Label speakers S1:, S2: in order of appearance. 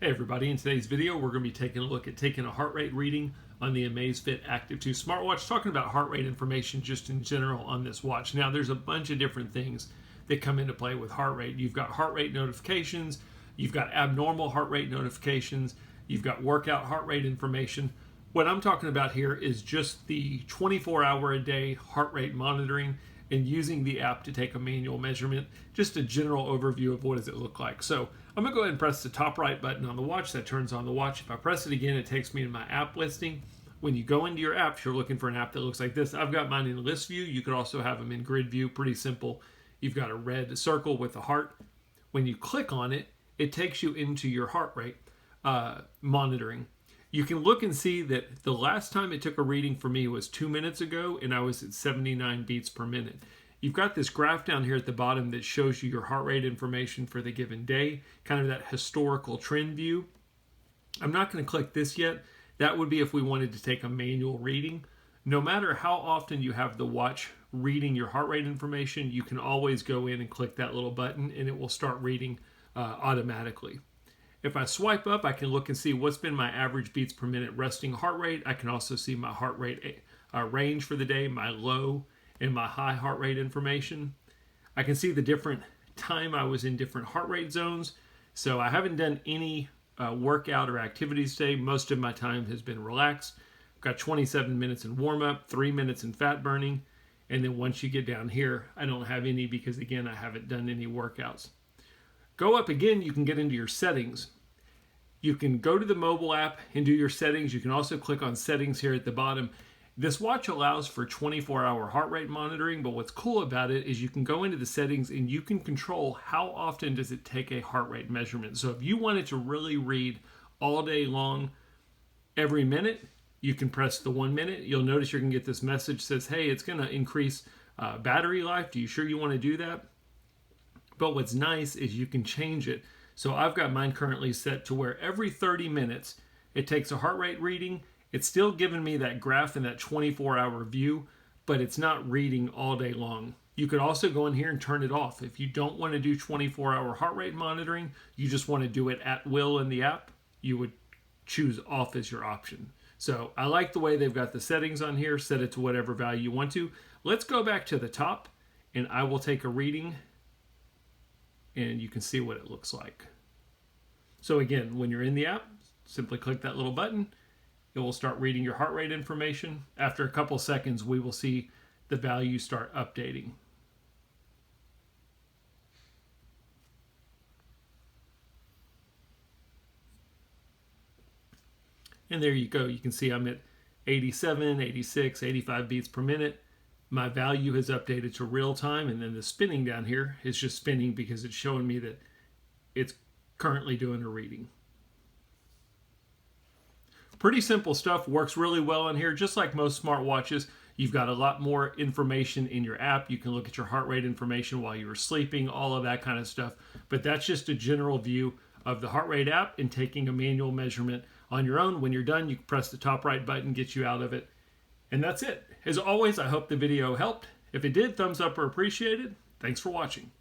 S1: Hey everybody, in today's video we're going to be taking a look at taking a heart rate reading on the Amazfit Active 2 smartwatch, talking about heart rate information just in general on this watch. Now there's a bunch of different things that come into play with heart rate. You've got heart rate notifications, you've got abnormal heart rate notifications, you've got workout heart rate information. What I'm talking about here is just the 24-hour-a-day heart rate monitoring and using the app to take a manual measurement, just a general overview of what does it look like. So I'm going to go ahead and press the top right button on the watch. That turns on the watch. If I press it again, it takes me to my app listing. When you go into your apps, you're looking for an app that looks like this. I've got mine in list view. You could also have them in grid view. Pretty simple. You've got a red circle with a heart. When you click on it, it takes you into your heart rate monitoring. You can look and see that the last time it took a reading for me was 2 minutes ago, and I was at 79 beats per minute. You've got this graph down here at the bottom that shows you your heart rate information for the given day, kind of that historical trend view. I'm not going to click this yet. That would be if we wanted to take a manual reading. No matter how often you have the watch reading your heart rate information, you can always go in and click that little button and it will start reading automatically. If I swipe up, I can look and see what's been my average beats per minute resting heart rate. I can also see my heart rate range for the day, my low and my high heart rate information. I can see the different time I was in different heart rate zones. So I haven't done any workout or activities today. Most of my time has been relaxed. I've got 27 minutes in warm up, 3 minutes in fat burning. And then once you get down here, I don't have any because again, I haven't done any workouts. Go up again, you can get into your settings. You can go to the mobile app and do your settings. You can also click on settings here at the bottom. This watch allows for 24-hour heart rate monitoring, but what's cool about it is you can go into the settings and you can control how often does it take a heart rate measurement. So if you want it to really read all day long, every minute, you can press the 1 minute. You'll notice you're going to get this message that says, hey, it's going to increase battery life. Do you sure you want to do that? But what's nice is you can change it. So I've got mine currently set to where every 30 minutes it takes a heart rate reading. It's still giving me that graph and that 24-hour view, but it's not reading all day long. You could also go in here and turn it off. If you don't want to do 24-hour heart rate monitoring, you just want to do it at will in the app, you would choose off as your option. So I like the way they've got the settings on here. Set it to whatever value you want to. Let's go back to the top and I will take a reading and you can see what it looks like. So again, when you're in the app, simply click that little button. It will start reading your heart rate information. After a couple seconds, we will see the value start updating. And there you go. You can see I'm at 87, 86, 85 beats per minute. My value has updated to real time, and then the spinning down here is just spinning because it's showing me that it's currently doing a reading. Pretty simple stuff, works really well on here. Just like most smartwatches, you've got a lot more information in your app. You can look at your heart rate information while you were sleeping, all of that kind of stuff. But that's just a general view of the heart rate app and taking a manual measurement on your own. When you're done, you can press the top right button, get you out of it. And that's it. As always, I hope the video helped. If it did, thumbs up or appreciated. Thanks for watching.